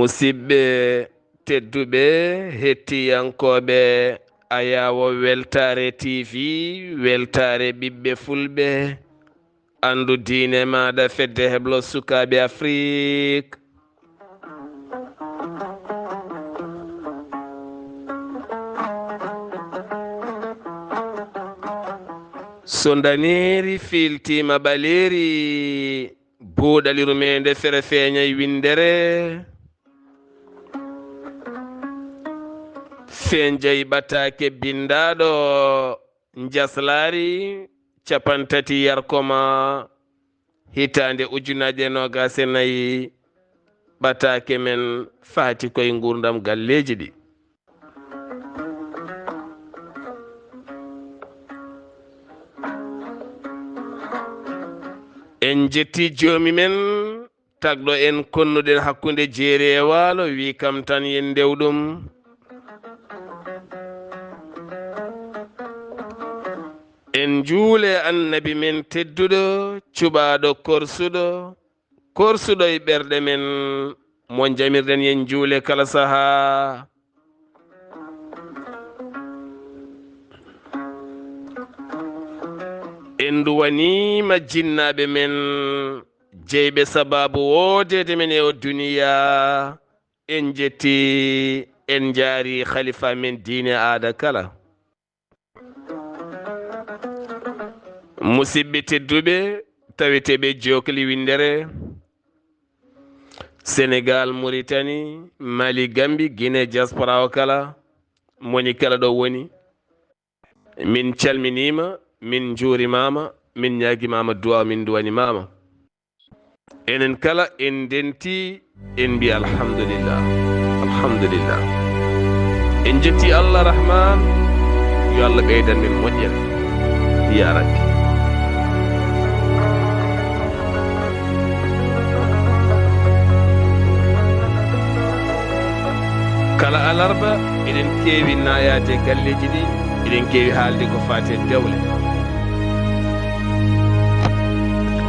musidɓe tedduɓe hettiyankoɓe ayawo weltare tv weltare ɓiɓɓe fulɓe andu diine maɗa fedde heblo sukaɓe afrique so daneri filtima ɓaleri buuɗal yurmeende fere feeñay windere fenjay ɓataake bindaɗo njeslaare capantati yarkomaa hitande ujunaje nogase nayi ɓataake men faati koye gurdam galleji ɗi en jetti joomi men tagɗo en konnuɗen hakkunde jeeri e waalo wi kam tan yen ndewɗum en juule annabi men tedduɗo cuɓaɗo korsuɗo e ɓerɗe men mo jamirɗen yen juule kala saha en duwanima jinnaɓe men jeyɓe sababu wodede men e o duniya en jetti en jaari khalifa men diine aada kala musidɓe tedduɓe taweteɓe jokli windere sénégal mauritanie mali gambi guinée diaspora o kala moni kala ɗo woni min calminima min juurimama min ñaguimama duwa min duwanimama enen kala en denti en mbi alhamdulillah alhamdulillah en jetti allah rahman yo allah ɓeydan men moƴƴere ya rabbi kala alarba eɗen keewi nayade galleji ɗi eɗen keewi haalde ko fate dewle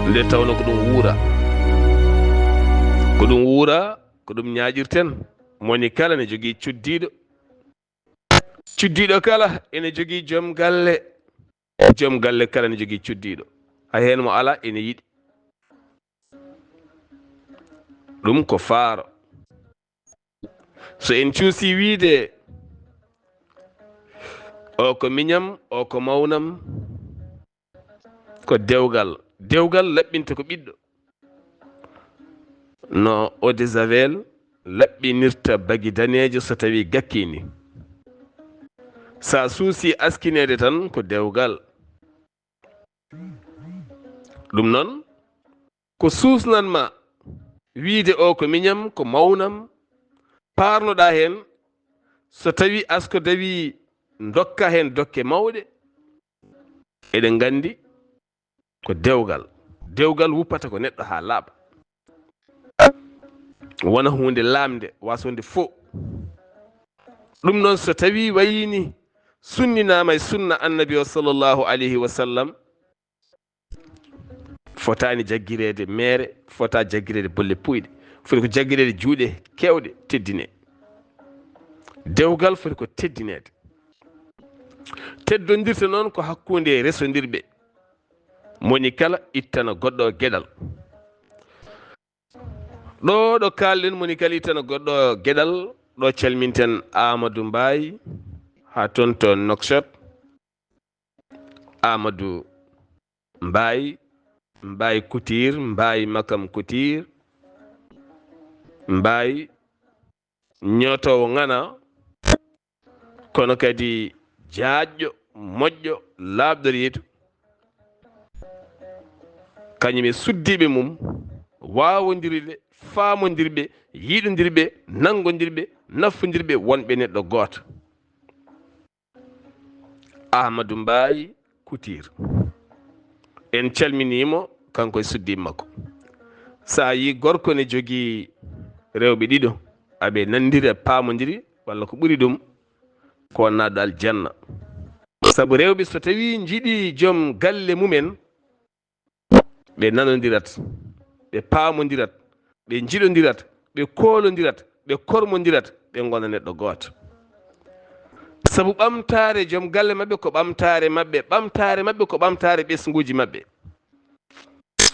nde tawno ko ɗum wuura ko ɗum ñaaƴirten moni kala ne jogii cuddiɗo kala ene jogii joom galle kala ne jogii cuddiɗo hay hen mo ala ene yiɗi ɗum ko faaro so en cuusi wiide o ko miñam o ko mawnam ko dewgal laɓɓinta ko ɓiɗɗo no eau de javel laɓɓinirta bagi daneejo so tawi gakkini sa suusi askinede tan ko dewgal ɗum noon ko suusnanma wiide o ko miñam ko mawnam parnoɗa hen so tawi asko dawi dokka hen dokke mawɗe eɗen gandi ko dewgal wuppata ko neɗɗo ha laaɓa wona hunde lamde wasonde fo ɗum noon so tawi wayini sunninama e sunna annabi o sallllahu alayhi wa sallam fotani jaggirede mere fota jaggirede bolle puyɗe foti ko jaggirede juuɗe kewɗe teddine dewgal foti ko teddinede teddodirte noon ko hakkunde resodirɓe moni kala ittana goɗɗo gueɗal ɗo kalɗen moni kala ittana goɗɗo gueɗal ɗo calminten Amadou Mbaye ha toon to Nouakchott Amadou Mbaye Couture Mbaye Makam Couture Mbaye ñotowo ngana kono kadi jaajƴo moƴƴo laaɓɗo yeetu kañum e suddiɓe mum wawodirile faamondirɓe yiɗodirɓe nangodirɓe naffodirɓe wonɓe neɗɗo gooto. Ahmadou Mbaye Couture en calminimo kanko e suddi makko. Sa yi gorko ne jogii rewɓe ɗiɗo aɓe nandiri e paamodiri walla ko ɓuri ɗum ko naɗɗo aljanna. Sabu rewɓe so tawi jiiɗi joom galle mumen ɓe nanodirat, ɓe paamodirat, ɓe jiɗodirat, ɓe koolodirat, ɓe kormodirat, ɓe gona neɗɗo gooto. Sabu ɓamtare joom galle maɓɓe ko ɓamtare maɓɓe, ɓamtare maɓɓe ko ɓamtare ɓesguji maɓɓe.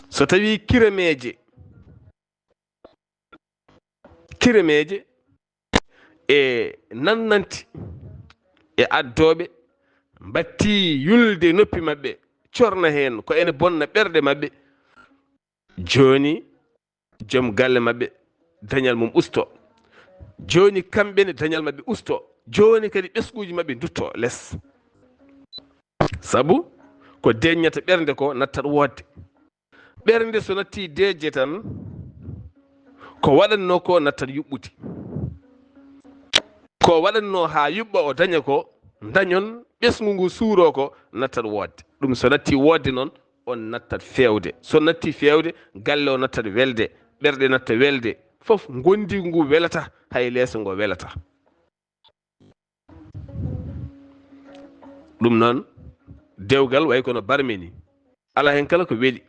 So tawi kiremeje e nannanti e addoɓe batti yulde noppi maɓɓe corna hen ko ene bonna ɓerde maɓɓe, joni joom galle maɓɓe dañal mum usto, joni kamɓene dañal maɓɓe usto, joni kadi ɓesguji maɓɓe dutto less. Sabu ko deññata ɓernde ko nattat wodde. Ɓernde so natti deje tan ko waɗanno ko nattat yuɓɓuti, ko waɗanno ha yuɓɓa o daña ko dañon ɓesgu ngu suuro ko nattat wodde. Ɗum so natti wodde noon on nattat fewde, so natti fewde galle o nattat welde, ɓerɗe natta welde, fof gondigu ngu welata, hay leeso ngo welata. ɗum noon dewgal way kono barmeni, ala hen kala ko weeli,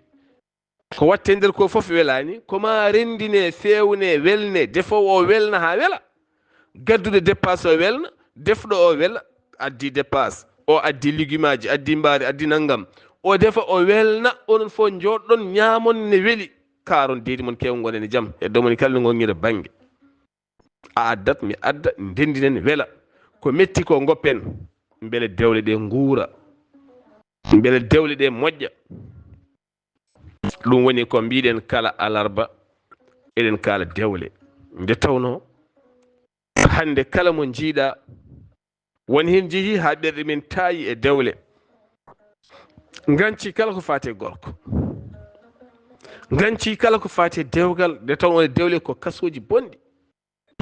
ko watte nder ko fof welani, koma rendine fewne welne, defowo o welna ha wela, gaddude dépasse o welna, defɗo o wela, addi dépasse o addi liguimaji, addi mbaari, addi naggam, o defa o welna, onon fof joɗɗon ñamon ne weeli, karon deedi mon kew gonen jaam e domoni kala no gonñire banggue. A addat mi adda ndendinen wela, ko metti ko goppen beele dewle ɗe nguura, beele dewle ɗe moƴƴa. ɗum woni ko mbiɗen kala alarba eɗen kala dewle, nde tawno hande kala mo jiiɗa woni hen jeehi ha ɓerɗe men taayi e dewle, ganci kala ko fate gorko, ganci kala ko fate dewgal, nde tawno dewle ko kasoji bonɗi,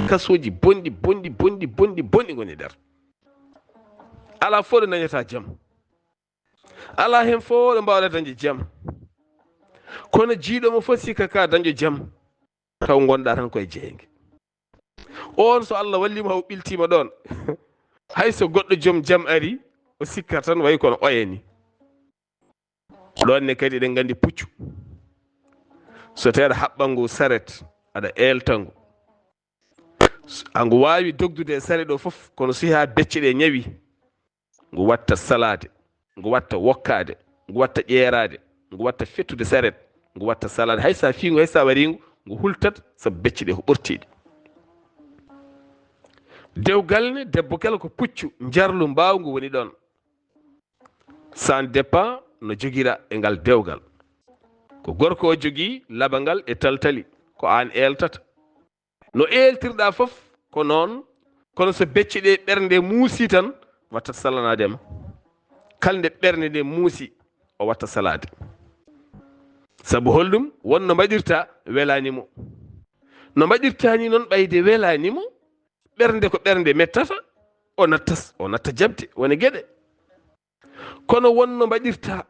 kasoji bonɗi bonɗi bonɗi bonɗi bonɗi goni nder. Ala fo ɗo dañata jaam, ala hen fo ɗo mbawɗa dañde jaam, kono jiiɗomo fof sikka ka dañƴo jaam taw gonɗa tan koye jeeyge. On so Allah wallimo haw ɓiltima ɗon hayso goɗɗo joom jaam ari o sikkat tan way kono oyeni. ɗonne kadi eɗen gandi puccu, so tawi aɗa haɓɓa ngu saret aɗa elta ngu, angu wawi dogdude e saret o fof, kono so ha becce ɗe ñawi ngu watta salade, ngu watta wokkade, ngu watta ƴeerade, ngu watta fettude saret, ngu watta salade, haysa fiingu haysa warigu ngu hultat sabu becce ɗe ko ɓortiɗe. Dewgal ne debbo kala ko puccu jarlu mbawgu woni ɗon, sans dépend no joguira e ngal dewgal. Ko gorko o jogui labangal e taltali ko an eltata, no eltirɗa fof ko noon, kono so becce ɗe ɓernde muusi tan watta salanadema, kalde ɓernde nde muusi o watta salade. Sabu hollum wonno mbaɗirta welanimo, no mbaɗirtani noon ɓayde welanimo, ɓernde ko ɓernde mettata o natta jabde woni gueɗe, kono wonno mbaɗirta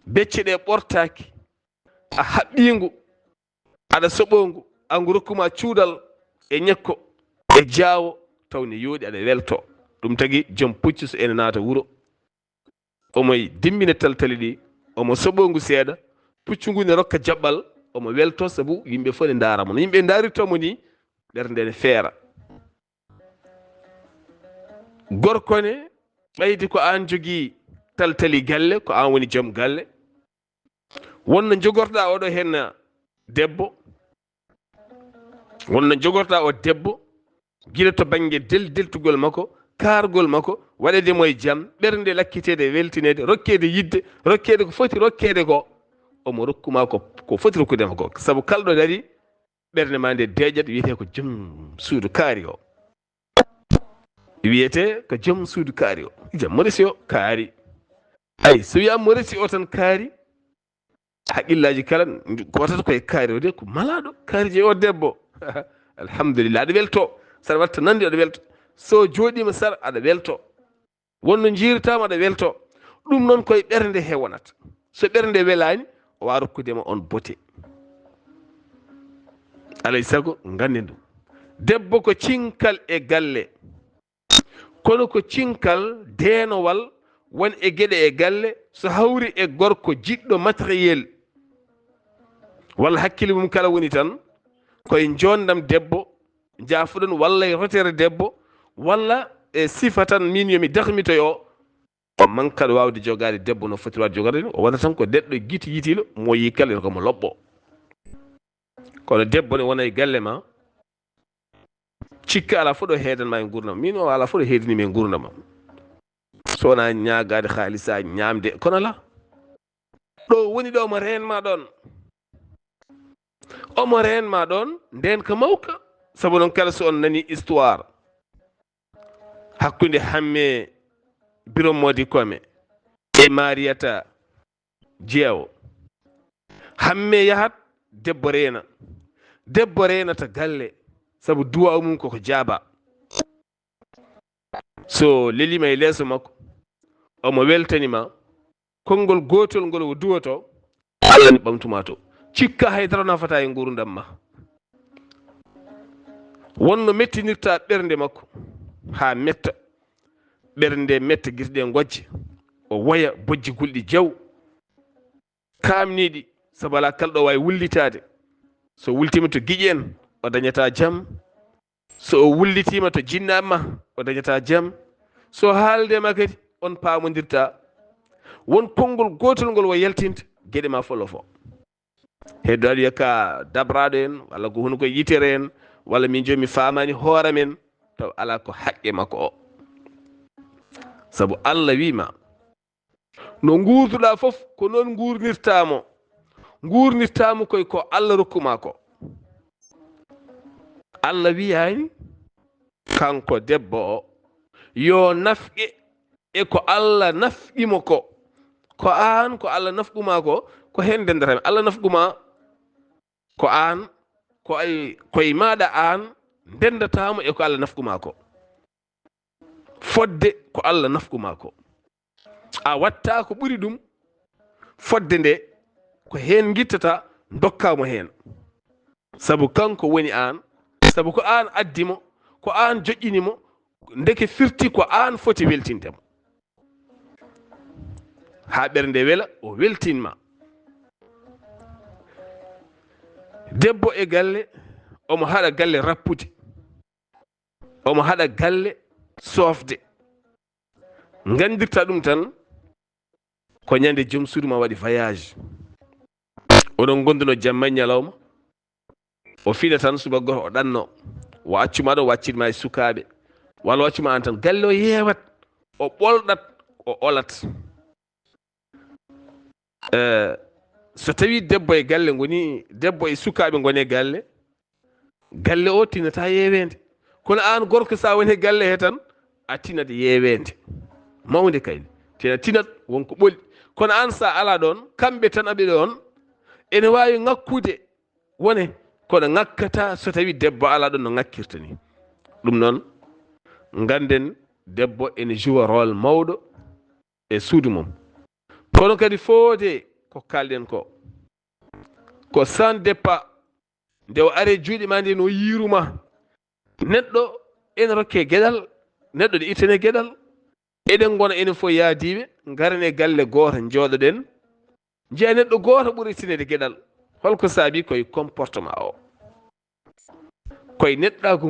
becce ɗe ɓortaki, a haɓɓingu, aɗa soɓongu, angu rokkuma cuudal e ñekko e jaawo tawne yooɗi aɗa welto. ɗum tagui joom puccu so ene naata wuuro omo dimmina taltali ɗi, omo soɓongu seeɗa, puccu ngu ne rokka jaɓɓal, omo welto sabu yimɓe fof ne daaramo, no yimɓe daarirtomo ni ɓernde ne feera. Gorko ne ɓaydi ko an jogui taltali galle, ko an woni joom galle, wonno jogorɗa oɗo hen debbo, wonno jogorɗa o debbo guila to banggue deltugol makko, kargol makko, waɗedemo e jaam, ɓernde lakkitede weltinede, rokkede yidde, rokkede ko foti rokkede ko, omo rokkuma ko foti rokkudema ko. Sabu kalɗo dari ɓernde ma nde deƴat wiyete ko joom suudu kaari o, wiyete ko joom suudu kaari o, jam mo resi o kaari. Ay so wiyama mo resi o tan kaari, haqqillaji kala ko watata koye kaari o de ko malaɗo kaari je o debbo alhamdulillah aɗa welto saɗa watta nandi aɗa welto so jooɗima sar aɗa welto wonno jiiritama aɗa welto ɗum noon koye ɓernde hewonata so ɓernde welani o wawa rokkudema on bote alay saago ganden ɗum debbo ko cinkal e galle kono ko cinkal denowal won e gueɗe e galle so hawri e gorko jiɗɗo matériel walla hakkille mum kala woni tan koye jondam debbo jaafuɗon walla e rotere debbo walla e sifa tan min yomi dahmitoyo o mankaɗo wawde jogade debbo no foti wawde jogade o wona tan ko deɗɗo guiti yitilo mo yi kala komo lobɓo kono debbo ne wona e galle ma cikka ala fof ɗo heedanma e gurdam min o ala fof ɗo heedinimi e gurdama so wona ñagade haalisa ñamde kono ala ɗo woni ɗo omo renma ɗon omo renma ɗon nden ko mawka saabu noon kala so on nani histoire hakkude hamme birom modi kome e mariata jeewo hamme yahat debbo renata galle saabu duwaw mum koko jaaba so lelima e leeso makko omo weltanima konngol gotol ngol o duwoto Allah ni ɓamtuma to cikka haydara nafata e gurdam ma wonno mettinirta ɓernde makko ha metta ɓernde metta guirɗe gojje o woya bojji gulɗi jaw kamniɗi sabu ala kalɗo wawi wullitade so wultima to guiƴi en o dañata jaam so o wullitima to jinnama o dañata jaam so haaldema kadi on pamodirta won konngol gotol ngol wo yaltinta gueɗe ma folo fo heddo aɗa yakka dabraɗo en walla ko huno koye yitere en walla min joni mi famani hoore men taw ala ko haqqe makko o saabu Allah wima no gurduɗa foof ko noon gurnirtamo koye ko Allah rokkuma ko Allah wiyani kanko debbo o yo nafqe e ko Allah nafqimo ko an ko Allah nafquma ko hen dendata Allah nafquma ko an koye maɗa an dendatamo e ko Allah nafquma ko fodde ko Allah nafquma ko a watta ko ɓuri ɗum fodde nde ko hen guittata dokkamo hen saabu kanko woni an saabu ko an addimo ko an joƴƴinimo ndeke firti ko an foti weltintemo ha ɓernde wela o weltinma debbo e galle omo haɗa galle rappude omo haɗa galle sofde gandirta ɗum tan ko ñande joom suudu ma waɗi voyage oɗon gonduno jamma ñalawma o fiɗa tan suba goto o ɗanno o accuma ɗo o waccitma e sukaɓe walla o accuma an tan galle o yewat o ɓolɗat o olat so tawi debbo e galle goni debbo e sukaɓe gone galle o tinata yewede kono an gorko sa woni e galle he tan a tinat yewede mawde kayni tinat wonko ɓoli kono an sa ala ɗon kamɓe tan aɓe ɗon ene wawi ngakkude wone kono ngakkata so tawi debbo ala ɗon no ngakkirta ni ɗum noon ganden debbo ene joua rôle mawɗo e suudu mum kono kadi foode ko kalɗen ko sans départ nde o are juuɗe ma nde no yiruma neɗɗo ene rokke gueɗal neɗɗo ɗe ittane gueɗal eɗen gona enen fof yaadiɓe garane galle goto jooɗoɗen jeeya neɗɗo goto ɓuuri ittanede gueɗal holko saabi koye comportement o koye neɗɗagu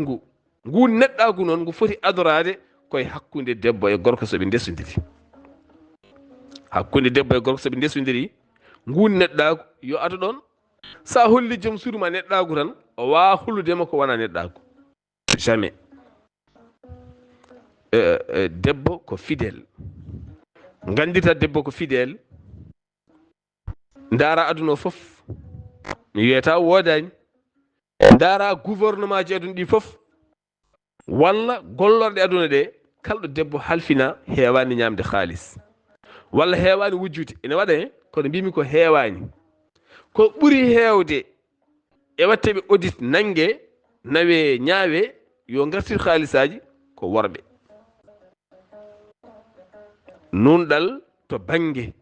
ngu neɗɗagu noon ngu foti adorade koye hakkude debbo e gorko soɓe ndesodiri hakkude debbo e gorko soɓe ndesodiri ngu neɗɗagu yo ado ɗon sa holli joom suudu ma neɗɗagu tan o wawa holludema ko wona neɗɗagu jamais debbo ko fidèle gandita debbo ko fidèle ndaara aduna o fof mi wiyata wodani ndaara gouvernement ji aduna ɗi fof walla gollorɗe aduna ɗe kalɗo debbo halfina heewani ñamde haalis walla heewani wujjude ene waɗa hen kono mbimi ko heewani ko ɓuri heewde e watteɓe audit nangue nawe ñaawe yo gartir haalisaji ko worɓe. nunɗal to bangue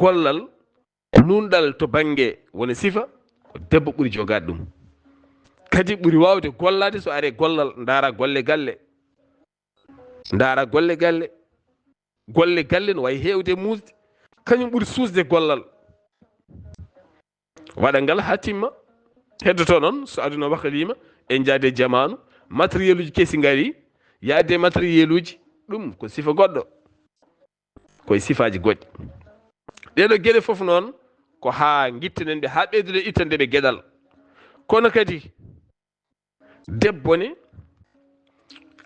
gollal, nunɗal to bangue wona sifa ko debbo ɓuri jogade ɗum, kadi ɓuri wawde gollade so are gollal ndaara golle galle, ndaara golle galle, golle galle no wayi hewde musde, kañum ɓuri suusde gollal. waɗa ngal ha timma, heddoto noon so aduna wakalima en jaade jamanu, matériel uji kesi ngari, yaade matériel uji ɗum ko sifa goɗɗo, koye sifaji goɗɗi. ɗeɗo gueɗe foof noon ko ha guittanen ɓe ha ɓeydude ittandeɓe gueɗal. kono kadi debbo ne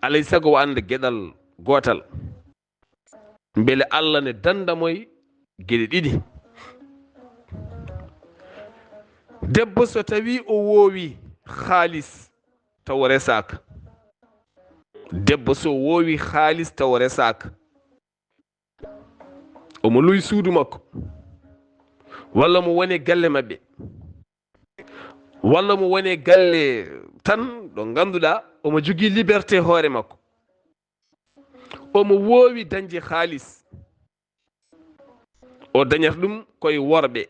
alay saago o anda gueɗal gotal, beele Allah ne dandamoye gueɗe ɗiɗi. debbo so tawi o woowi haalis taw resaka, debbo so woowi haalis taw resaka, omo luy suudu makko, walla mo woni galle mabɓe, walla mo woni galle tan ɗo ganduɗa omo jogui liberté hoore makko, omo woowi dañde haalis, o dañata ɗum koye worɓe.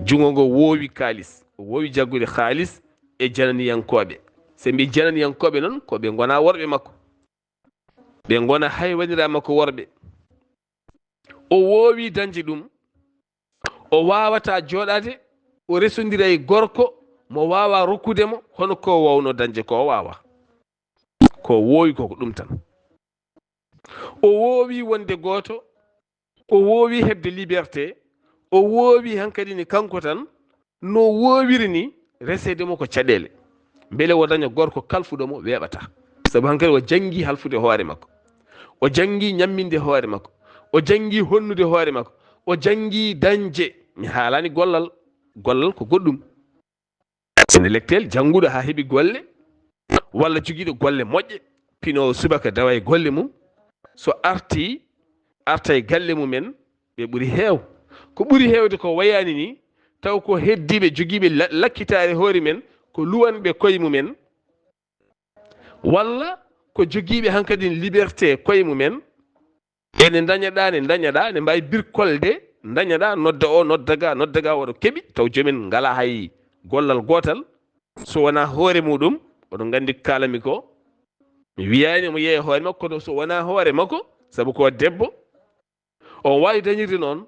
jungo ngo woowi kaalis, o woowi jaggude haalis e jananiyankoɓe. so mbi jananiyankoɓe noon ko ɓe gona worɓe makko, ɓe gona hay waɗira makko worɓe. o woowi dañde ɗum, o wawata joɗade o resodira e gorko mo wawa rokkudemo hono ko wawno dañde ko wawa, ko woowi koko ɗum tan. o woowi wonde goto, o woowi hebde liberté, o woowi hankadi ni kanko tan no woowiri ni resedemo ko caɗele, beele o daña gorko kalfuɗomo weeɓata, saabu hankadi o jangi halfude hoore makko, o jangi ñamminde hoore makko, o jangi honnude hoore makko, o jangi dañje. mi haalani gollal, gollal ko goɗɗum. ene lectel janguɗo ha heeɓi golle, walla joguiɗo golle moƴƴe, pino subaka dawa e golle mum, so arta e galle mumen ɓe ɓuuri heew. ko ɓuuri heewde ko wayani ni, taw ko heddiɓe joguiɓe lakkitare hoore men, ko luwanɓe koye mumen, walla ko joguiɓe hankadi liberté koye mumen, ene dañaɗa ne mbawi birkolde dañaɗa, noddaga oɗo keeɓi, taw jomen ngala hay gollal gotal, so wona hoore muɗum. oɗon gandi kalami ko, mi wiyani omo yeeya hoore makko, kono so wona hoore makko, saabu ko debbo, o wawi dañirde noon,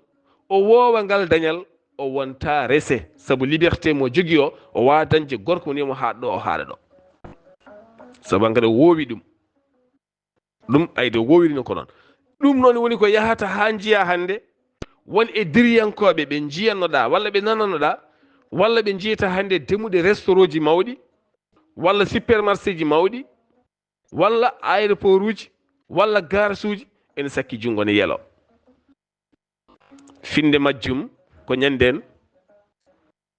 o woowa ngal dañal, o wonta rese, saabu liberté mo jogui o wawa dañde gorko ni mo haɗɗo o haɗa ɗo, saabu hankadi o woowi ɗum ayde o wowirino ko noon. ɗum noon woni ko yahata ha jiiya hande won e diriyankoɓe ɓe jiyannoɗa walla ɓe nananoɗa, walla ɓe jiyata hande demuɗe restaurant ji mawɗi, walla supermarché ji mawɗi, walla aéroport uji, walla garage uji, ene sakki jungo ne yelo. finde majjum ko ñanden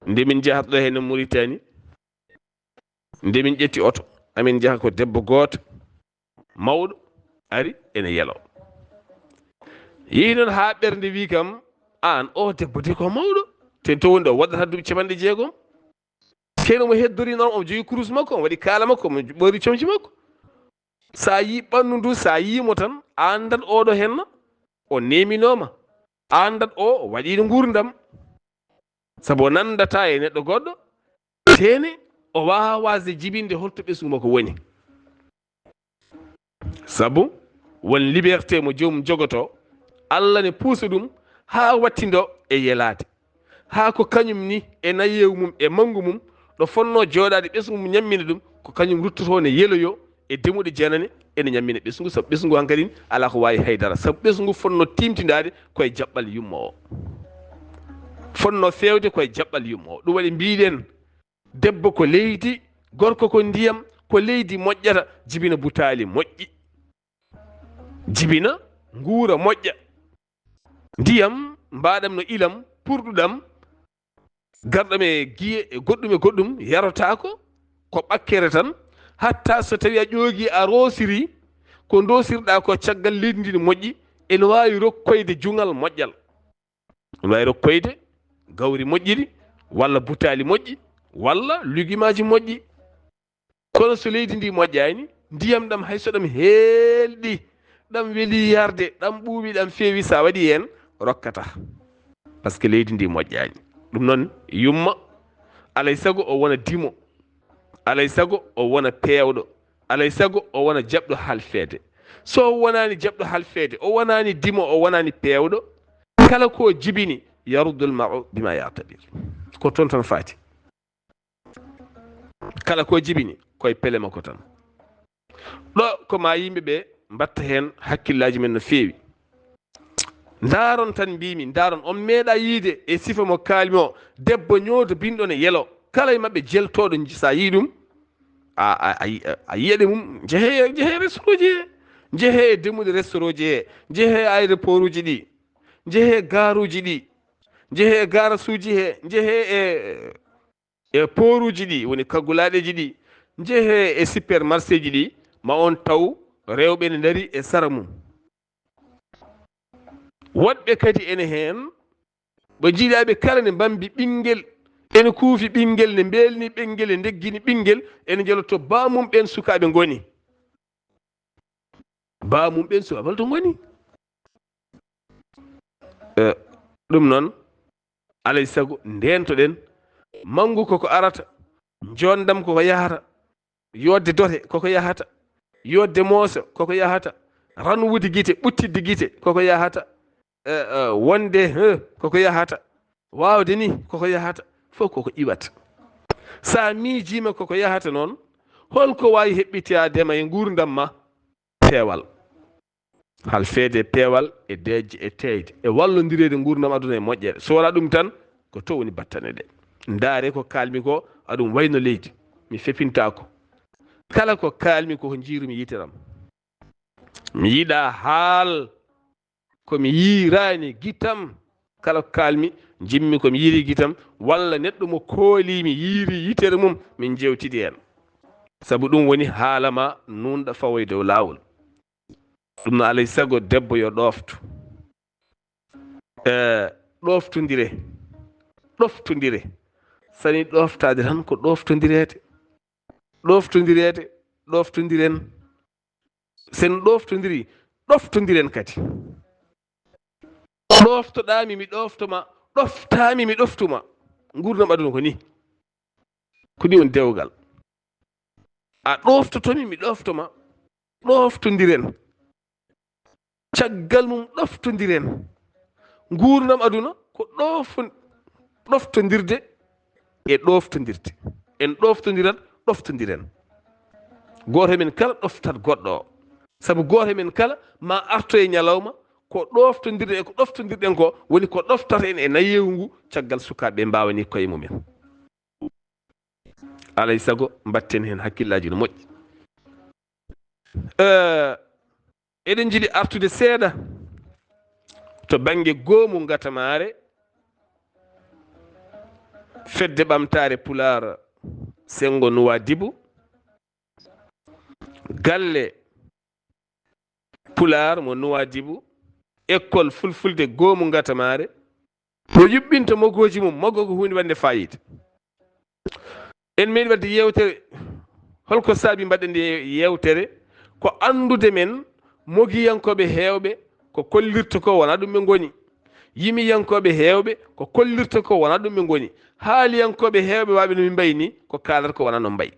nde min jahata ɗo hene Mauritanie, nde min ƴetti oto amin jaha ko debbo goto mawɗo ari ene yelo. yehi noon ha ɓernde wi kam, an o debbo de ko mawɗo, ten to woni ɗo waɗata duuɓi 60, keno mo heddori noon omo jogui kurus makko, omo waɗi kaala makko, omo ɓori comci makko. sa yi ɓandu ndu, sa yimo tan andat oɗo henna o neminoma, andat o waɗino gurdam, saabu o nandata e neɗɗo goɗɗo, tene o wawa wasde jibinde holto ɓesgu makko woni, saabu won liberté mo jomum jogoto. Allah ne puusa ɗum ha wattido e yelade, ha ko kañum ni e nayewu mum e mangu mum ɗo fonno joɗade ɓesgu mum ñammina ɗum, ko kañum ruttoto ne yeloyo e demuɗe janane ene ñammina ɓesgu, saabu ɓesgu hankkadi ala ko wawi haydara, saabu ɓesgu fonno timtidade koye jaɓɓal yumma o, fonno fewde koye jaɓɓal yumma o. ɗum waɗi mbiɗen debbo ko leydi, gorko ko ndiyam, ko leydi moƴƴata jibina butali moƴƴi, jibina nguura moƴƴa, ndiyam mbaɗam no ilam purɗuɗam, garɗam e guiye e goɗɗum yarotako, ko ɓakkere tan, hatta so tawi a ƴoogi a roosiri ko dosirɗa ko caggal leydi ndi no moƴƴi, ene wawi rokkoyde jungal moƴƴal, ene wawi rokkoyde gawri moƴƴiri walla butaali moƴƴi walla lugimaji moƴƴi. kono so leydi ndi moƴƴani ndiyam ɗam hay so ɗam heelɗi ɗam weeli yarde ɗam ɓuuɓi ɗam feewi sa waɗi hen rokkata par ce que leydi ndi moƴƴani. ɗum noon yumma alay sago o wona dimo, alay sago o wona peewɗo, alay sago o wona jaɓɗo halfeede. so wonani jaɓɗo halfeede, o wonani dimo, o wonani peewɗo, kala ko jibini yaruddul ma'u bima yatadir, ko toon tan faati. kala ko jibini koye pele makko tan. ɗo ko ma yimɓeɓe mbatta hen hakkillaji men no feewi. Ndaron tan mbimi, ndaron on meeɗa yiide e sifa mo kalmi o, debbo ñoodo binɗo ne yelo, kala e mabɓe jeltoɗo sa yi ɗum a yiyaɗe mum jeehe restaurant ji he, jeehe e demude restaurant ji he, jeehe e aéroport uji ɗi, jeehe e garuji ɗi, jeehe e garasuji he, jeehe e port uji ɗi woni kaggulaɗeji ɗi, jeehe e supermarché ji ɗi, ma on taw rewɓe ne dari e sara mum. woɗɓe kadi ene hen ɓe jiiɗaɓe kala ne mbambi ɓinguel, ene kuufi ɓinguel, ne mbelni ɓinguel, e deggini ɓinguel, ene jeloto bamum ɓen sukaɓe goni, bamum ɓen sukaɓe holto goni. ɗum noon alay sago ndentoɗen mangu koko arata, jondam koko yahata, yodde dote koko yahata, yodde mooso koko yahata, ranwude guite, ɓuttidde guite koko yahata, wonde koko yahata, wawde ni koko yahata, fof koko iwata. sa miijima koko yahata noon, holko wawi heɓɓitadema e gurdam ma? peewal, halfeede peewal e dejje e teyde e wallodirede gurdam aduna e moƴƴere. so wona ɗum tan ko to woni battane ɗe. ndaare ko kalmi ko aɗum wayno leydi, mi fepintako. kala ko kalmi ko jiirumi yiteram, mi yiɗa haal komi yirani gitam. kala ko kalmi jimmi komi yiri gitam, walla neɗɗo mo koolimi yiiri yitere mum min jewtidi hen, saabu ɗum woni haalama nunɗa fawoye dow lawol. ɗum no alay sago debbo yo ɗoftu, ɗoftodire, ɗoftodire. sani ɗoftade tan ko ɗoftodirede, ɗoftodirede, ɗoftodiren. sen ɗoftodiri, ɗoftodiren kadi. ɗoftoɗami mi ɗoftoma, ɗoftami mi ɗoftuma. gurdam aduna ko ni, ko ni woni dewgal. a ɗoftotomi mi ɗoftoma, ɗoftodiren. caggal mum ɗoftodiren. gurdam aduna ko ɗoftodirde e ɗoftodirde. en ɗoftodirat, ɗoftodiren. goto men kala ɗoftat goɗɗo o, saabu goto men kala ma arto e ñalawma ko ɗoftodirde e ko ɗoftodirɗen ko woni ko ɗoftata en e nayewu ngu caggal sukaɓe mbawani koye mumen. alay sago mbatten hen hakkillaji no moƴƴi. eɗen jiiɗi artude seeɗa to banggue goomu gatamare, fedde ɓamtare pular sengo nuwa dibu, galle pular mo nuwa dibu, école fulfulde goomu gatamare, mo yuɓɓinta mogoji mum. mogo ko hunde wande fayida. en meeɗi wadde yewtere, holko saabi mbaɗen nde yewtere, ko andude men mogiyankoɓe hewɓe ko kollirta ko wona ɗum ɓe goni, yimiyankoɓe hewɓe ko kollirta ko wona ɗum ɓe goni, haaliyankoɓe hewɓe waɓe no min mbayi ni ko kalata ko wona no mbayi.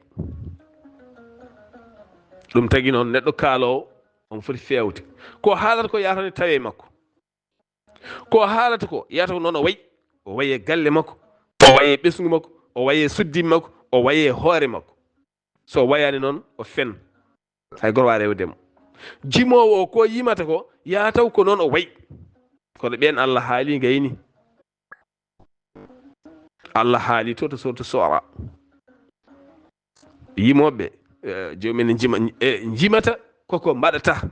ɗum tagui noon neɗɗo kaalowo on foti fewde ko haalata ko yata ne tawe makko, ko haalata ko yata ko noon o waye galle makko, o waye ɓesgu makko, o waye suddimi makko, o waye hoore makko. so wayani noon o fen, hay goto wawa rewdemo. jimowo o ko yimata ko yataw ko noon o wayi, kono ɓen Allah haali gayni. Allah haali to sorto sora, yimoɓe jomumen jimata koko mbaɗata,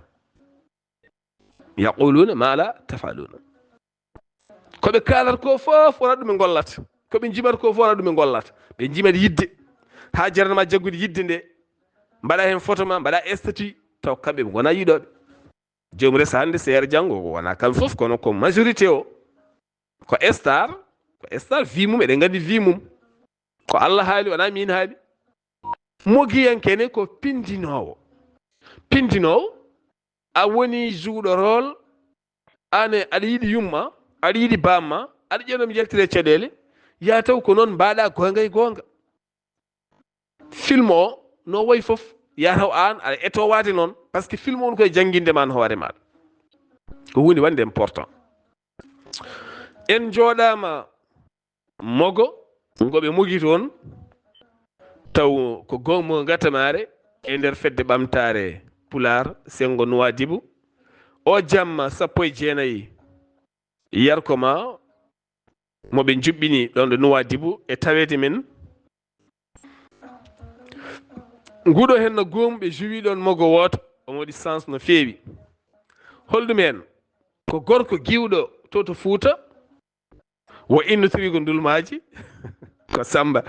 yaquluna ma la tafaluna. koɓe kalata ko fof wona ɗum ɓe gollata, koɓe jimata ko fof wona ɗum ɓe gollata. ɓe jimat yidde ha jarnama jaggude yidde nde, mbaɗa hen photo ma, mbaɗa statut, taw kamɓe ɓe gona yiɗoɓe. joomum resa hande seere janggo wona kamɓe fof, kono ko majorité o ko star ko star wi mum eɗen gandi wi mum ko Allah haali wona min haali. Mogiyankene ko pindinowo a woni juuɗorol ane aɗa yiɗi yumma aɗa yiɗi bamma aɗa ƴeewnomi yaltire caɗele ya taw ko noon mbaɗa gonga e gonga. Film o no wayi fof ya taw an aɗa eto wade noon par ce que film on koye jangguinde ma hoore maɗa ko hunde wande important. En jooɗama mogo ngoɓe mogi toon taw ko gonmo gatamare e nder fedde ɓamtare Pular sengo Nouadhibou o jamma 19 yarkomaa moɓe juɓɓini ɗon ɗo Nouadhibou e tawede men nguɗo hen no goomu ɓe juwi ɗon mogo woto omo waɗi sens no feewi. Holdum en ko gorko giwɗo to Fuuta wo innotori ko ndulmaji ko Samba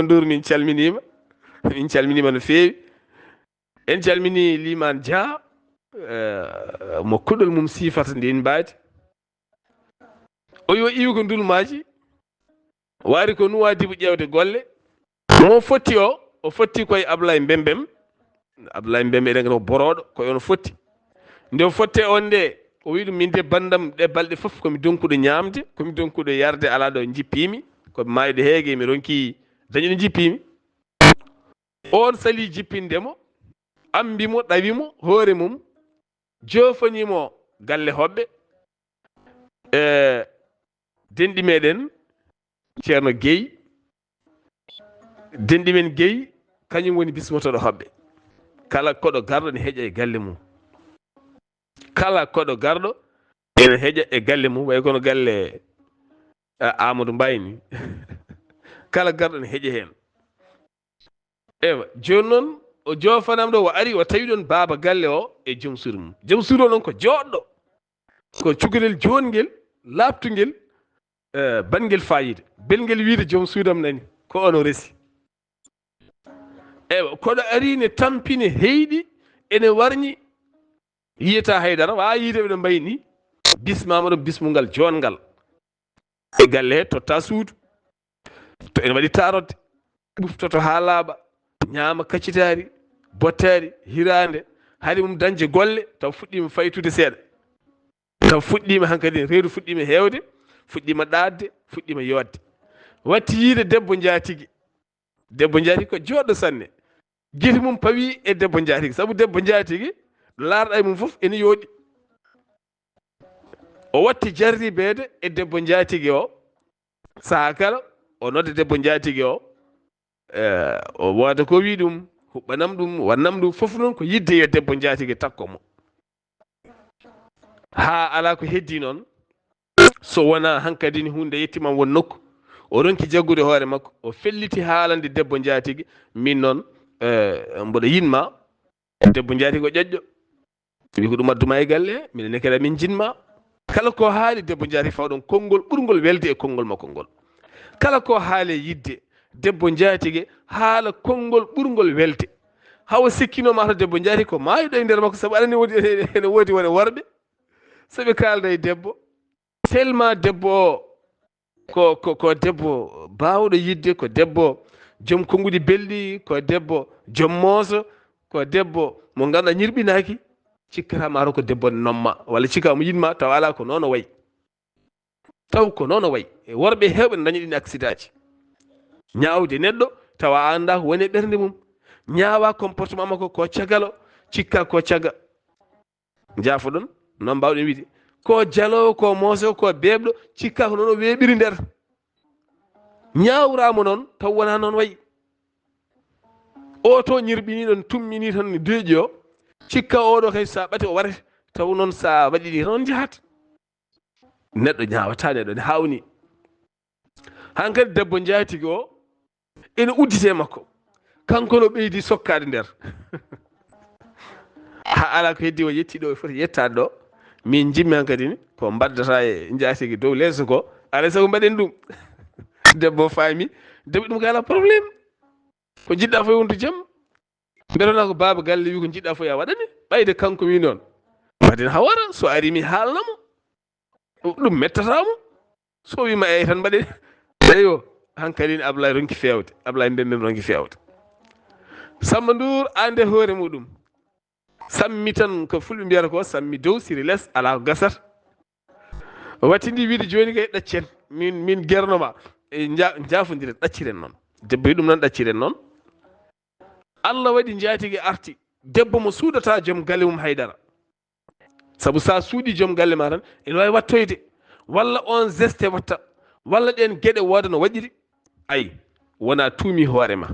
Ndour min calminima no feewi. En calmini Liman Dia mo kuɗol mum sifata ndin mbaadi o yo iwi ko ndulmaji wari ko Nouadhibou ƴewde golle mo fotti o fotti koye Abdoulaye Mbembem eɗen gano boroɗo koye on fotti nde o fotte on nde o wi ɗum min de bandam ɗe balɗe fof komi donkuɗo ñamde komi donkuɗo yarde ala ɗo jippimi komi mayde heege mi ronki dañuɗo jippimi. On sali jippindemo ambimo ɗawimo hoore mum jofanimo galle hoɓɓe denɗi meɗen ceerno Guèye denɗi men Guèye kañum woni bismotoɗo hoɓɓe kala koɗo garɗo ne heeƴa e galle mum ene heeƴa e galle mum way kono galle Amadou Mbaye ni kala garɗo ne heeƴa hen. Ewa joni noon o jofanam ɗo o ari o tawi ɗon baaba galle o e joom suudu mum. Joom suudu o noon ko joɗɗo ko cukalel jongel labtugel bangel fayida belgel wiide joom suudam nani ko ono resi. Ewa koɗo ari ne tampine heyɗi ene warñi yiyata haydara wawa yiide ɓeɗo mbayi ni bismama ɗon bismungal jongal e galle he totta suudu to ene waɗi tarodde ɓuftoto ha laaɓa ñaama kaccitari bottari hirande haade mum dañde golle taw fuɗɗima faytude seeɗa taw fuɗɗima hankkadi reedu fuɗɗima heewde fuɗɗima ɗadde fuɗɗima yodde watti yiide debbo jaatigi ko joɗɗo sanne guite mum pawi e debbo jaatigi saabu debbo jaatigi ɗo laarɗa e mum fof ene yooɗi o watti jarribeede e debbo jaatigi o saha kala o nodda debbo jaatigi o wooda ko wi ɗum huɓɓanam ɗum wannam ɗum fof noon ko yidde yo debbo jaatigi takko mo ha ala ko heddi noon so wona hankkadi ni hunde yettima won nokku o ronki jaggude hoore makko o felliti haalande debbo jaatigi min noon mboɗo yinma debbo jaatigi o ƴoƴƴo wi ko ɗum adduma e galle minen ne kadi min jinma kala ko haali debbo jaatigi fawɗon konngol ɓurgol welde e konngol makko ngol kala ko haale yidde debbo jaatigi haala konngol ɓurgol welde hawa sikkinoma to debbo jaatigi ko maayiɗo e nder makko saabu aɗa ene woodi wone worɓe soɓe kalda e debbo tellement debbo o ko debbo bawɗo yidde ko debbo joom konngudi belɗi ko debbo joom mooso ko debbo mo ganduɗa ñirɓinaki cikkata maro ko debbo nomma walla cikka mo yinma taw ala ko noon o wayi e worɓe hewɓe dañi ɗin accident ji ñaawde neɗɗo tawa anda ko woni e ɓernde mum ñaawa comportement makko ko cagalo cikka ko caga jaafo ɗon noon mbawɗen wiide ko jalowo ko mooso ko beebɗo cikka ko noon o weeɓiri nder ñaawramo noon taw wona noon wayi o to ñirɓini ɗon tummini tan ne deeƴi o cikka oɗo kay sa ɓati o warete taw noon sa waɗi ɗi noon jahata neɗɗo ñaawata neɗɗo ne hawni hankkadi debbo jaatigi o ene uddite makko kanko no ɓeydi sokkade nder ha ala ko heddi o yetti ɗo e foti yettade ɗo min jimmi hankkadi ni ko mbaddata e jaatigi dow leeso ko alay sago mbaɗen ɗum debbo faami debbo ɗum ko ala probléme ko jiɗɗa fof wonto jaam mbeɗona ko baaba galle wi ko jiɗɗa fof ya waɗane ɓayde kanko wi noon waɗen ha wara so ari mi haalnamo ɗum mettatamo so wima eyi tan mbaɗen eyo hankalin Abdoulaye ronki fewde Abdoulaye mbemmem ronki fewde Samba Ndour ande hoore muɗum sammi tan ko fulɓe mbiyata ko sammi dow siri less ala ko gasata wattindi wiide joni kay ɗaccen min guernoma e jafodiren ɗacciren noon debbo ɗum noon ɗacciren noon Allah waɗi jaatigui arti debbo mo suuɗata joom galle mum haydara saabu sa suuɗi joom galle ma tan ene wawi wattoyde walla on geste watta walla ɗen gueɗe wooda no waɗiri ayi wona tuumi hoorema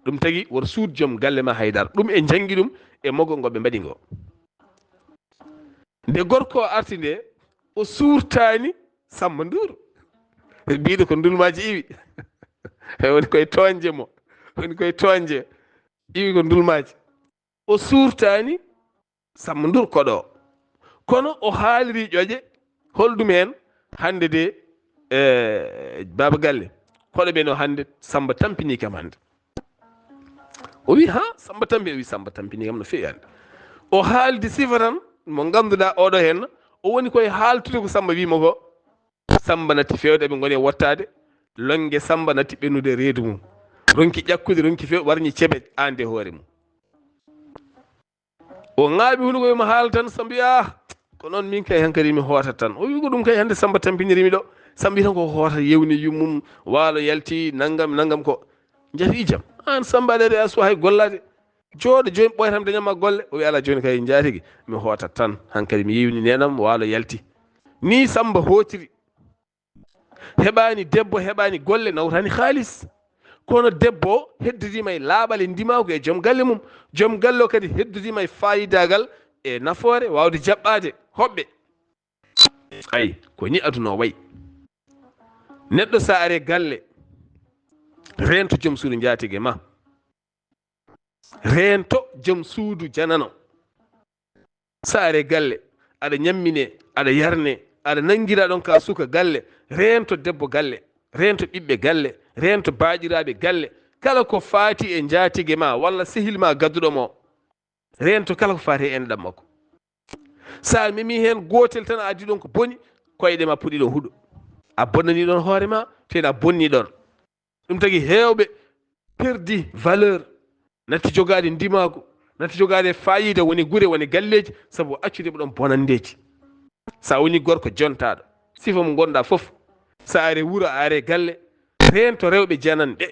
ɗum tagui woto suud joom galle ma haydara ɗum e janggui ɗum e mogol ngo ɓe mbaɗi ngo nde gorko o arti nde o suurtani Samba Ndour mbiɗo ko ndulmaji iwi woni koye toñje mo woni koye toñje iwi ko ndulmaji o suurtani Samba Ndour koɗo kono o haaliri ƴoƴe holɗum hen hande de baba galle koɗo ɓen o hande Samba tampini kam hande o wi ha Samba tampini o wi Samba tampini kam no fewi hande o haaldi sifa tan mo ganduɗa oɗo hen o woni koye haaltude ko Samba wimo ko Samba natti fewde eɓe goni e wottade longue Samba natti ɓennude reedu mum ronki ƴakkude ronki few warñi ceɓe ande hoore mum o ŋaaɓi hunde koyemo haala tan Samba wiya ko noon min kay hankadi mi hoota tan o wi ko ɗum kay hande Samba tampinirimi ɗo Samba wi tan ko hoota yewni yummum waalo yalti naggam ko jati jaam an Samba aɗa a suwa hay gollade jooɗo joni ɓoytam dañatma golle o wi ala joni kay jaatigui mi hootat tan hankkadi mi yewni nenam waalo yalti ni Samba hootiri heɓani debbo heɓani golle nawtani haalis kono debbo heddidima e laaɓal e ndimako e joom galle mum joom galle o kadi heddidima e fayidagal e nafoore wawde jaɓɓade hoɓɓe ayi ko ni aduna o wayi neɗɗo sa are galle rento joom suudu jaatigui ma rento joom suudu janano sa are galle aɗa ñammine aɗa yarne aɗa nanguira ɗon ka suka galle rento debbo galle rento ɓiɓɓe galle rento baaƴiraɓe galle kala ko faati e jaatigui ma walla sehil ma gadduɗomo rento kala ko faati e enɗam makko sa memi hen gotel tan a addi ɗon ko boni koyɗe ma puɗɗi ɗon huuɗo a bonnani ɗon hoore ma te a bonni ɗon ɗum tagui hewɓe perdi valeur natti jogade ndimago natti jogade fayida woni guure woni galleji saabu accude ɗon bonandeji sa woni gorko jontaɗo sifa mo gonɗa foof sa are wuuro a are galle rento rewɓe jananɓe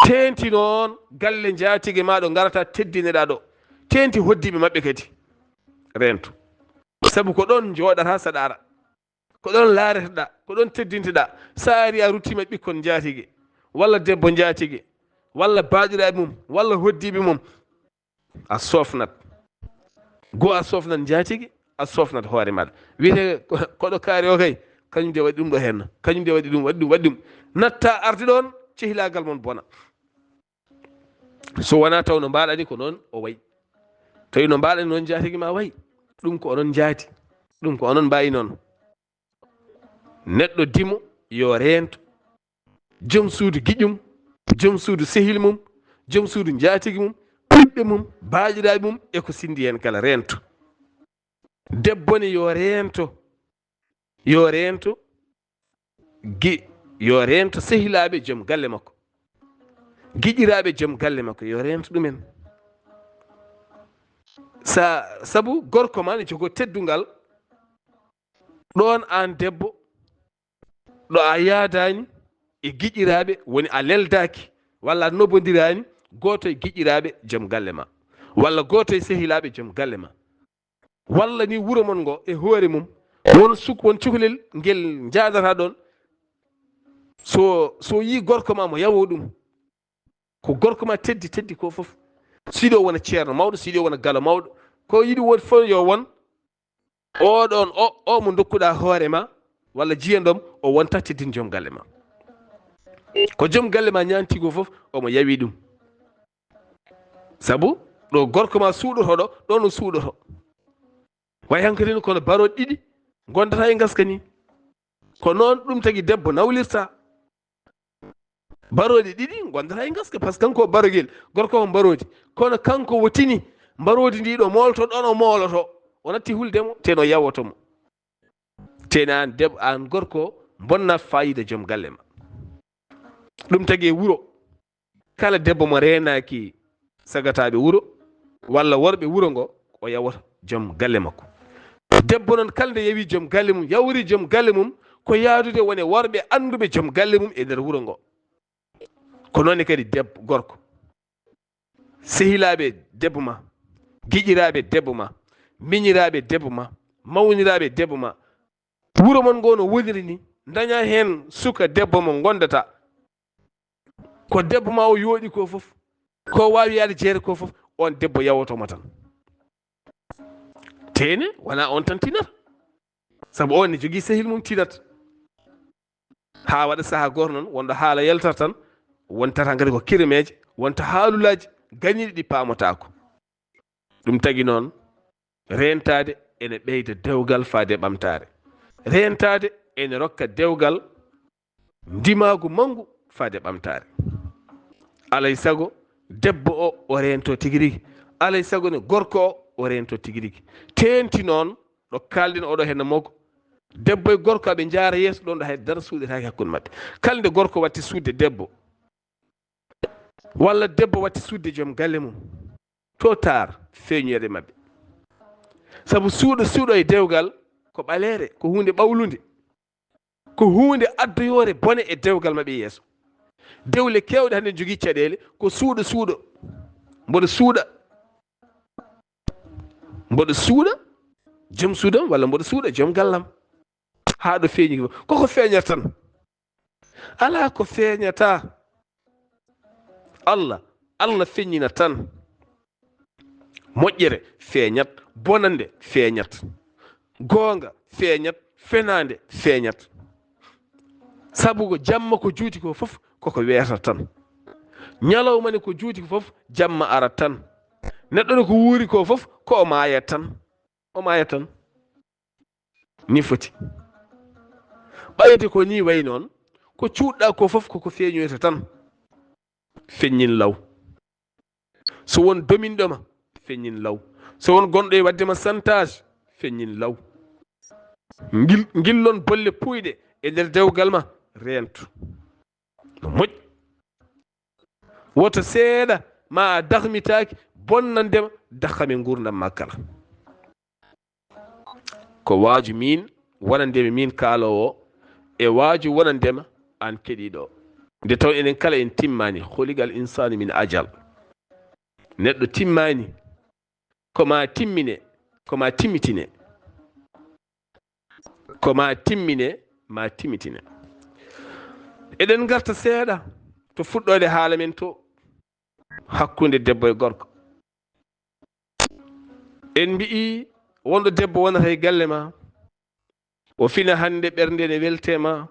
tenti noon galle jaatigui ma ɗo garata teddineɗa ɗo tenti hoddiɓe mabɓe kadi rento saabu ko ɗon jooɗata saɗa ara ko ɗon laareteɗa ko ɗon teddinteɗa sa ari a ruttima ɓikkon jaatigui walla debbo jaatigui walla baaɗiraɓe mum walla hoddiɓe mum a sofnat go a sofnat jaatigui a sofnat hoore maɗa wiyete koɗo kaari o kay kañum de waɗi ɗum ɗo henna kañum de waɗi ɗum waɗi ɗum natta arde ɗon cehilagal mon bona so wona taw no mbaɗani ko noon o wayi tawi no mbaɗani noon jaatigui ma wayi ɗum ko onon jaati ɗum ko onon mbayi noon neɗɗo dimo yo rento joom suudu guiƴum joom suudu sehil mum joom suudu jaatigui mum ɓiɓɓe mum baaƴiraɓe mum eko sindi hen kala rento debbo ne yo rento yo rento sehilaɓe joom galle makko guiƴiraɓe joom galle makko yo rento ɗumen saabu gorko ma ne jogo teddungal ɗon an debbo ɗo a yaadani e guiƴiraɓe woni a leldaki walla a nobodirani goto e guiƴiraɓe joom galle ma walla goto e sehilaɓe joom galle ma walla ni wuuro mon ngo e hoore mum won cukalel ngel jadata ɗon so yi gorko ma mo yawo ɗum ko gorko ma teddi ko foof siɗo wona ceerno mawɗo siɗo wona galo mawɗo ko yiɗi won fof yo won oɗon o mo dokkuɗa hoore ma walla jiyanɗom o wonta teddin joom galle ma ko joom galle ma ñantigo foof omo yawi ɗum saabu ɗo gorko ma suuɗoto ɗo no suuɗoto way hankkadino kono baroɗe ɗiɗi gondata e gaska ni ko noon ɗum tagui debbo nawlirta baroɗe ɗiɗi gondata e gaska par ce que kanko barogel gorko ko barodi kono kanko wotini barodi ndi ɗo molto ɗon o moloto o natti huldemo teno yawotomo tena an debbo an gorko bonna fayida joom galle ma. ɗum tagi wuro kala debbo mo renaki sagataɓe wuro walla worɓe wuro ngo o yawata joom galle makko. debbo noon kala nde yawi joom galle mum yawri joom galle mum ko yaadude woni worɓe anduɓe joom galle mum e nder wuro ngo. ko noon kadi debbo gorko sehilaɓe debbo ma, giƴiraɓe debbo ma, miñiraɓe debbo ma, mawniraɓe debbo ma, wuro mon ngo no woniri ni daña hen suka debbo mo gondata ko debbo ma o yooɗi ko fof, ko wawi yaade jeere ko fof, on debbo yawotoma tan. tene wona on tan tinata, saabu on ne jogui sehil mum tinata. ha waɗa saaha goto noon wonɗo haala yaltata tan wontata kadi ko kirimeje, wonta haalulaji gañiɗi ɗi pamotako. ɗum tagui noon rentade ene ɓeyda dewgal faade ɓamtare, rentade ene rokka dewgal ndimagu mangu faade ɓamtare. alay sago debbo o rento tigui rigui, alay sago ne gorko o rento tigui rigui. tenti noon ɗo kalɗin oɗo hen makko debbo e gorko aɓe jaara yeeso ɗon ɗo hay dara suuɗetake hakkude mabɓe. kala nde gorko watti sudde debbo walla debbo watti sudde joom galle mum to tar feeñoyede mabɓe. saabu suuɗo e dewgal ko ɓaleere, ko hunde ɓawlude, ko hunde addoyore bone e dewgal mabɓe yeeso. dewle kewɗe hande jogui caɗele ko suuɗo mboɗo suuɗa joom suudam walla mboɗo suuɗa joom gallam. ha ɗo feeñi koko feeñata tan, ala ko feeñata. allah feeñina tan. moƴƴere feeñat, bonande feeñat, goonga feeñat, fenande feeñat. sabu ko jamma ko juuti ko fof koko weeta tan. ñalawma ne ko juuti ko fof jamma ara tan. neɗɗo ne ko wuuri ko fof ko o maaya tan, o maaya tan. ni foti ɓayde ko ni wayi noon ko cuuɗɗa ko fof koko feeñoyta tan. feññin law, so won dominɗoma feññin law, so won gonɗo e waddema santage feññin law. gillon bolle puyɗe e nder dewgal ma rentu no moƴƴi. woto seeɗa ma a dahmitaki bonnandema dahame gurdam ma kala. ko waaju min wonandemi min kaalowo e waaju wonandema an keɗiɗo. nde taw enen kala en timmani holigal insani min ajal. neɗɗo timmani koma timmine, koma timmitine, koma timmine ma timmitine. eɗen garta seeɗa to fuɗɗode haala men to hakkunde debbo e gorko. en mbi'i wonɗo debbo wonata e galle ma o fina hande ɓernde ne weltema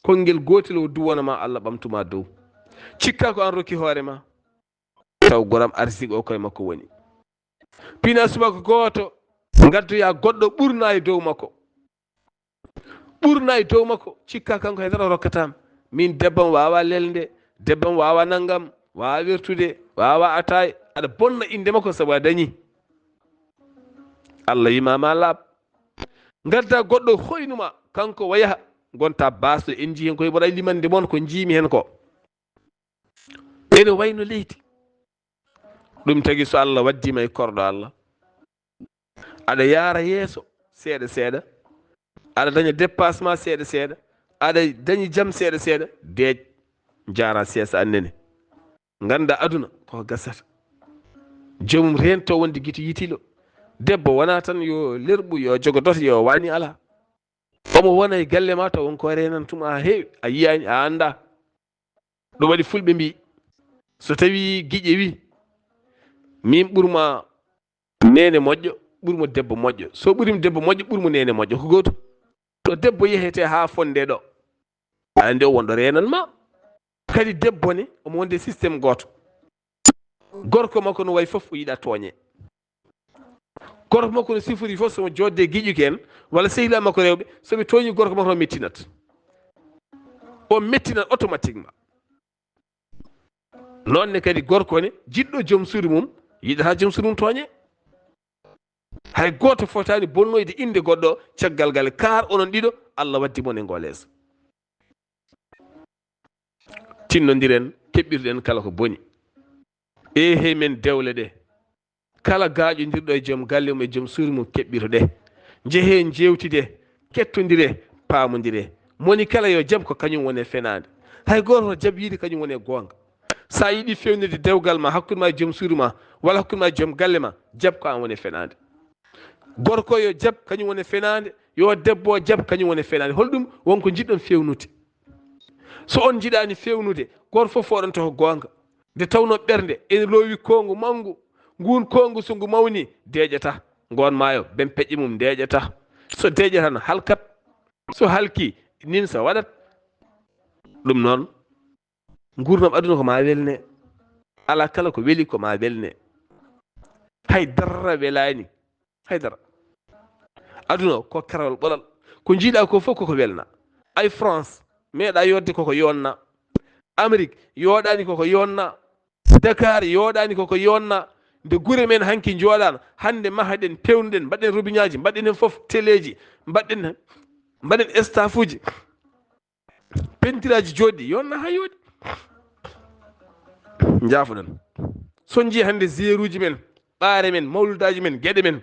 konngel gotel o duwonama Allah ɓamtuma dow. cikka ko an rokki hoore ma taw goram arsik o koye makko woni. pina subaka goto gaddoya goɗɗo ɓurna e dow makko, ɓurna e dow makko, cikka kanko hedara rokkatama. min debbam wawa lelde, debbam wawa naggam, wawa wertude, wawa ataye. aɗa bonna inde makko sabu a dañi. Allah yimama laaɓ. gadda goɗɗo hoynuma kanko wayaha gonta basɗo en jii hen koye ɓuura limande moon ko jiimi hen ko ene wayno leydi. ɗum tagui so Allah waddima e korɗo Allah aɗa yaara yeeso seeɗa seeɗa, aɗa daña dépassement seeɗa seeɗa, aɗa dañi jaam seeɗa seeɗa, deej jara seesa annene. ganda aduna koko gasata. joomum rento wonde guite yitilo. debbo wona tan yo lerɓu, yo jogodoto, yo wani ala. omo wona e galle ma taw wonko renantuma ha heewi, a yiyani, a anda. ɗum waɗi fulɓe mbi so tawi guiƴe wi min ɓurma nene moƴƴo, ɓurmo debbo moƴƴo. so ɓurimi debbo moƴƴo ɓurmo nene moƴƴo, ko goto. to debbo yehete ha fonde ɗo ande o wonɗo renanma. kadi debbo ne omo wonde systéme goto. gorko makko no wayi fof o yiɗa tooñe. gorko makko no sifori fof somo jodde guiƴuki en walla sehila makko rewɓe soɓe tooñi gorko makko o mettinat, o mettinat automatiquement. nonne kadi gorko ne jiɗɗo joom suudu mum yiɗata joom suudu mum tooñe. hay goto fotani bonnoyde inde goɗɗo caggal gal kar onon ɗiɗo Allah waddi mon e ngoo leeso tinnodiren keɓɓirɗen kala ko boni hey men dewle ɗe kala gaaƴodirɗo e joom galle mum e joom suuri mum keɓɓirɗe jeehe jewtide kettodire paamodire moni kala yo jab ko kañum woni e fenade hay goto jab yiide kañum woni e goonga sa yiɗi fewnide dewgal ma hakkude ma e joom suuri ma walla hakkude ma e joom galle ma jab ko an woni e fenade gorko yo jab kañum woni e fenade yo debbo o jab kañum woni e fenade holɗum wonko jiɗɗon fewnude so on jiɗani fewnude goto fof oɗon to ko goonga nde tawno ɓernde ene loowi kongu mangu ngun kongu so ngu mawni deeƴata ngon maayo ben peƴƴi mum deeƴata so deeƴata no halkat so halki nin so waɗat ɗum noon gurdam aduna ko ma welne ala kala ko weli ko ma welne haydara welani haydara aduna ko karawol ɓolal ko jiiɗa ko fof koko welna ay France meeɗa yodde koko yonna Amérique yooɗani koko yonna Dakar yooɗani koko yonna nde gure men hanki jooɗano hande mahaɗen pewnuɗen mbaɗen robiñaji mbaɗen hen foof téléji mbaɗen staff uji pentiraji joɗɗi yonna ha yooɗi jaafuɗon so jii hande zéruji men ɓaare men mawludaji men gueɗe men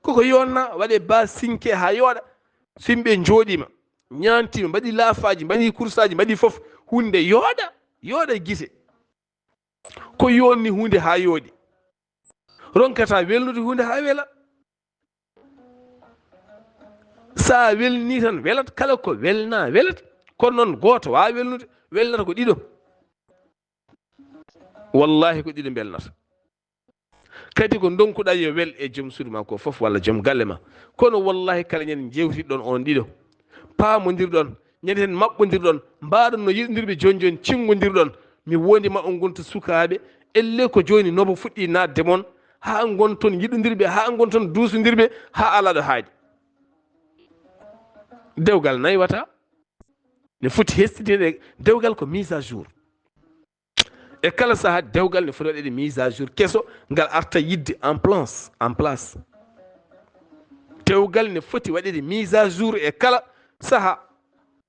koko yonna waɗe bas sinke ha yooɗa so yimɓe jooɗima ñantima mbaɗi laafaji mbaɗi coursaji mbaɗi foof hunde yooɗa guise ko yonni hunde ha yooɗi ronkata welnude hunde ha wela sa welni tan welat kala ko welna welat kono noon goto wawa welnude welnata ko ɗiɗo wallahi ko ɗiɗo belnata kadi ko donkuɗa yo wel e joom suudu ma ko foof walla joom galle ma kono wallahi kala ñande jewtiɗon on ɗiɗo paamodirɗon ñanden maɓɓodirɗon mbaɗon no yiɗodirɓe joni joni cingodirɗon mi wondi ma on gonta sukaɓe elle ko joni nobo fuɗɗi nadde moon ha gonton yiɗodirɓe ha gonton duusodirɓe ha ala ɗo haaji dewgal naywata ne foti hestitede dewgal ko mise à jour e kala saaha dewgal ne foti waɗede mise à jour kesso ngal arta yidde en place dewgal ne foti waɗede mise à jour e kala saaha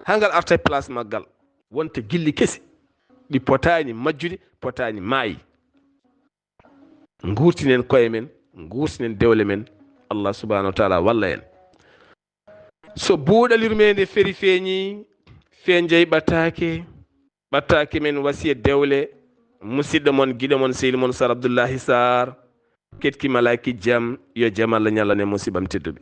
ha ngal arta e place maggal wonta gilli kesi ɗi potani majjude potani maayi gurtinen koye men gurtinen dewle men Allah subhanahu wa taala walla en so buuɗal yurmeende feri feeñi fen jeyi ɓataake men wasiya dewle musidɗo mon giɗo mon sehli mon Sar Abdullaahi Saar ketki malaki jam yo jam Allah ñallane musibam tedduɓe